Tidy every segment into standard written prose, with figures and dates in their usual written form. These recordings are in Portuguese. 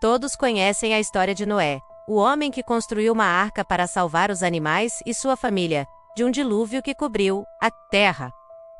Todos conhecem a história de Noé, o homem que construiu uma arca para salvar os animais e sua família de um dilúvio que cobriu a terra.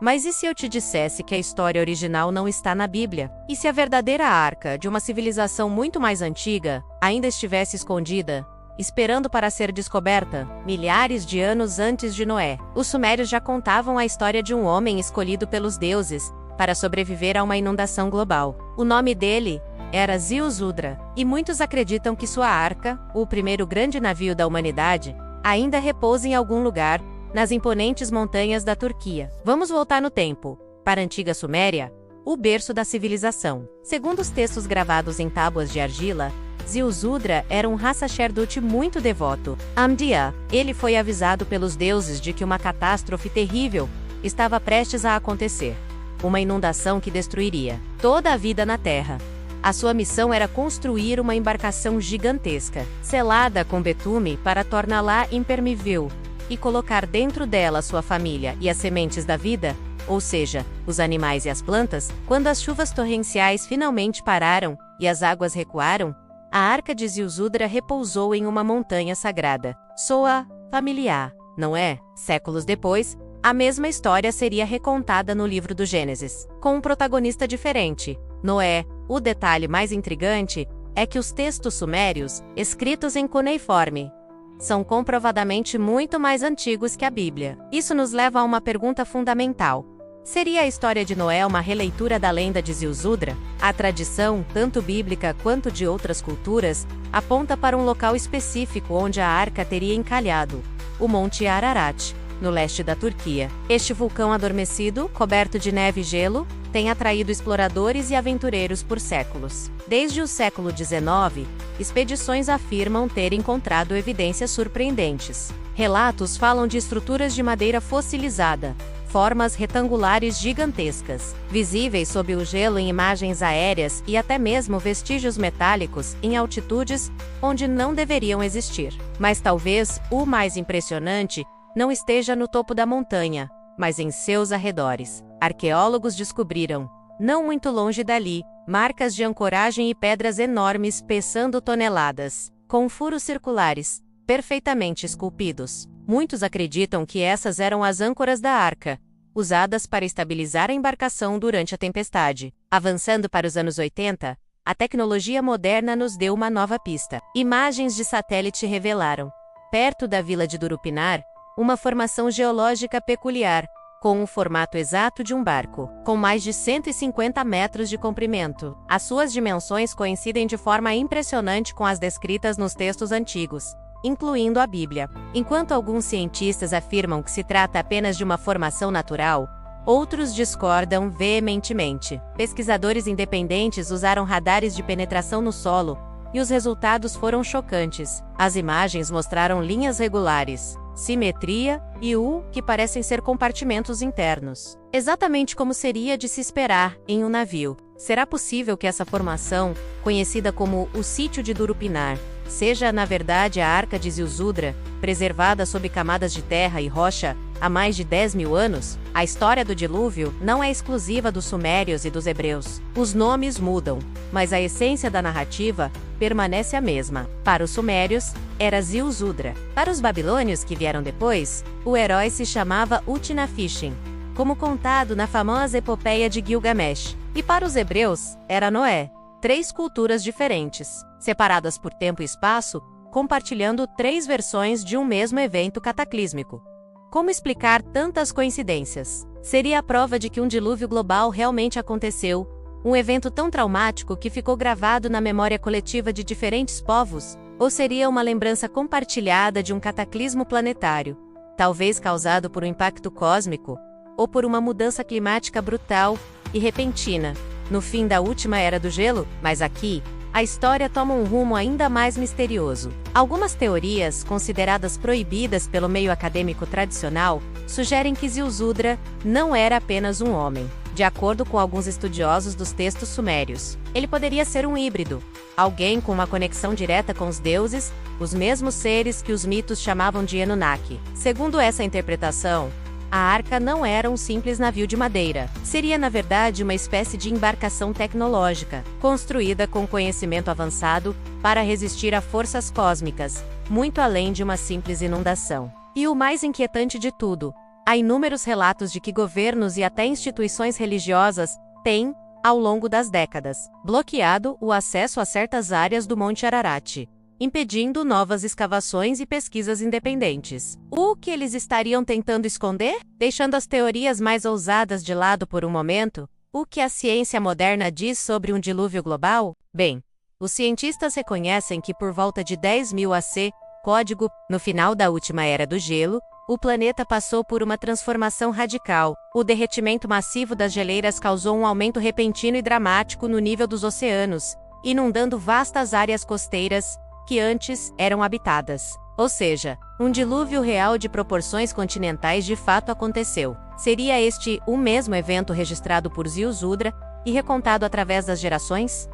Mas e se eu te dissesse que a história original não está na Bíblia? E se a verdadeira arca de uma civilização muito mais antiga ainda estivesse escondida, esperando para ser descoberta, milhares de anos antes de Noé? Os sumérios já contavam a história de um homem escolhido pelos deuses para sobreviver a uma inundação global. O nome dele era Ziusudra, e muitos acreditam que sua arca, o primeiro grande navio da humanidade, ainda repousa em algum lugar nas imponentes montanhas da Turquia. Vamos voltar no tempo, para a antiga Suméria, o berço da civilização. Segundo os textos gravados em tábuas de argila, Ziusudra era um sacerdote muito devoto. Amdia, ele foi avisado pelos deuses de que uma catástrofe terrível estava prestes a acontecer. Uma inundação que destruiria toda a vida na Terra. A sua missão era construir uma embarcação gigantesca, selada com betume para torná-la impermeável, e colocar dentro dela sua família e as sementes da vida, ou seja, os animais e as plantas. Quando as chuvas torrenciais finalmente pararam e as águas recuaram, a arca de Ziusudra repousou em uma montanha sagrada. Soa familiar, não é? Séculos depois, a mesma história seria recontada no livro do Gênesis, com um protagonista diferente, Noé. O detalhe mais intrigante é que os textos sumérios, escritos em cuneiforme, são comprovadamente muito mais antigos que a Bíblia. Isso nos leva a uma pergunta fundamental. Seria a história de Noé uma releitura da lenda de Ziusudra? A tradição, tanto bíblica quanto de outras culturas, aponta para um local específico onde a arca teria encalhado, o Monte Ararat, no leste da Turquia. Este vulcão adormecido, coberto de neve e gelo, tem atraído exploradores e aventureiros por séculos. Desde o século XIX, expedições afirmam ter encontrado evidências surpreendentes. Relatos falam de estruturas de madeira fossilizada, formas retangulares gigantescas, visíveis sob o gelo em imagens aéreas e até mesmo vestígios metálicos em altitudes onde não deveriam existir. Mas talvez o mais impressionante não esteja no topo da montanha, mas em seus arredores. Arqueólogos descobriram, não muito longe dali, marcas de ancoragem e pedras enormes pesando toneladas, com furos circulares, perfeitamente esculpidos. Muitos acreditam que essas eram as âncoras da arca, usadas para estabilizar a embarcação durante a tempestade. Avançando para os anos 80, a tecnologia moderna nos deu uma nova pista. Imagens de satélite revelaram, perto da vila de Durupinar, uma formação geológica peculiar, com o formato exato de um barco, com mais de 150 metros de comprimento. As suas dimensões coincidem de forma impressionante com as descritas nos textos antigos, incluindo a Bíblia. Enquanto alguns cientistas afirmam que se trata apenas de uma formação natural, outros discordam veementemente. Pesquisadores independentes usaram radares de penetração no solo, e os resultados foram chocantes. As imagens mostraram linhas regulares, simetria e que parecem ser compartimentos internos. Exatamente como seria de se esperar em um navio. Será possível que essa formação, conhecida como o Sítio de Durupinar, seja na verdade a Arca de Ziusudra, preservada sob camadas de terra e rocha há mais de 10.000 anos? A história do dilúvio não é exclusiva dos sumérios e dos hebreus. Os nomes mudam, mas a essência da narrativa permanece a mesma. Para os sumérios, era Ziusudra. Para os babilônios que vieram depois, o herói se chamava Utnapishtim, como contado na famosa epopeia de Gilgamesh. E para os hebreus, era Noé. 3 culturas diferentes, separadas por tempo e espaço, compartilhando 3 versões de um mesmo evento cataclísmico. Como explicar tantas coincidências? Seria a prova de que um dilúvio global realmente aconteceu, um evento tão traumático que ficou gravado na memória coletiva de diferentes povos? Ou seria uma lembrança compartilhada de um cataclismo planetário, talvez causado por um impacto cósmico, ou por uma mudança climática brutal e repentina, no fim da última era do gelo? Mas aqui, a história toma um rumo ainda mais misterioso. Algumas teorias, consideradas proibidas pelo meio acadêmico tradicional, sugerem que Ziusudra não era apenas um homem. De acordo com alguns estudiosos dos textos sumérios, ele poderia ser um híbrido, alguém com uma conexão direta com os deuses, os mesmos seres que os mitos chamavam de Anunnaki. Segundo essa interpretação, a arca não era um simples navio de madeira. Seria, na verdade, uma espécie de embarcação tecnológica, construída com conhecimento avançado para resistir a forças cósmicas, muito além de uma simples inundação. E o mais inquietante de tudo, há inúmeros relatos de que governos e até instituições religiosas têm, ao longo das décadas, bloqueado o acesso a certas áreas do Monte Ararat, impedindo novas escavações e pesquisas independentes. O que eles estariam tentando esconder? Deixando as teorias mais ousadas de lado por um momento, o que a ciência moderna diz sobre um dilúvio global? Bem, os cientistas reconhecem que por volta de 10.000 AC, código, no final da última era do gelo, o planeta passou por uma transformação radical. O derretimento massivo das geleiras causou um aumento repentino e dramático no nível dos oceanos, inundando vastas áreas costeiras que antes eram habitadas. Ou seja, um dilúvio real de proporções continentais de fato aconteceu. Seria este o mesmo evento registrado por Ziusudra e recontado através das gerações?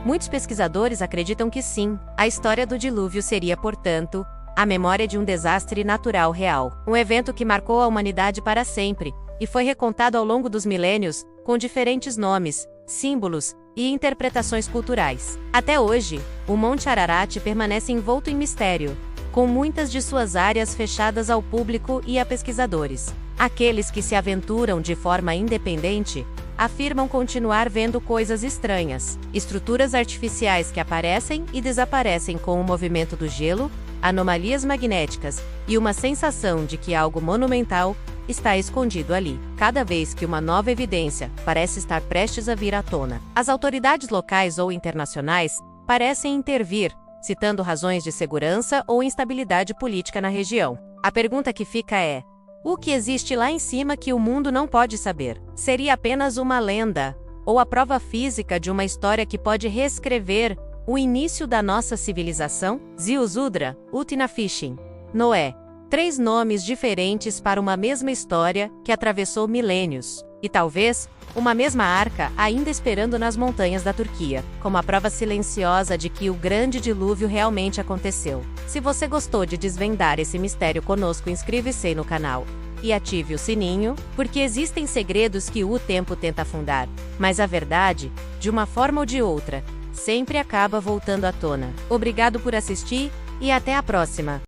Muitos pesquisadores acreditam que sim. A história do dilúvio seria, portanto, a memória de um desastre natural real. Um evento que marcou a humanidade para sempre, e foi recontado ao longo dos milênios, com diferentes nomes, símbolos e interpretações culturais. Até hoje, o Monte Ararat permanece envolto em mistério, com muitas de suas áreas fechadas ao público e a pesquisadores. Aqueles que se aventuram de forma independente afirmam continuar vendo coisas estranhas, estruturas artificiais que aparecem e desaparecem com o movimento do gelo, anomalias magnéticas e uma sensação de que algo monumental está escondido ali. Cada vez que uma nova evidência parece estar prestes a vir à tona, as autoridades locais ou internacionais parecem intervir, citando razões de segurança ou instabilidade política na região. A pergunta que fica é: o que existe lá em cima que o mundo não pode saber? Seria apenas uma lenda, ou a prova física de uma história que pode reescrever o início da nossa civilização? Ziusudra, Utnapishtim, Noé. 3 nomes diferentes para uma mesma história que atravessou milênios. E talvez, uma mesma arca ainda esperando nas montanhas da Turquia, como a prova silenciosa de que o grande dilúvio realmente aconteceu. Se você gostou de desvendar esse mistério conosco, inscreva-se no canal e ative o sininho, porque existem segredos que o tempo tenta afundar, mas a verdade, de uma forma ou de outra, sempre acaba voltando à tona. Obrigado por assistir e até a próxima!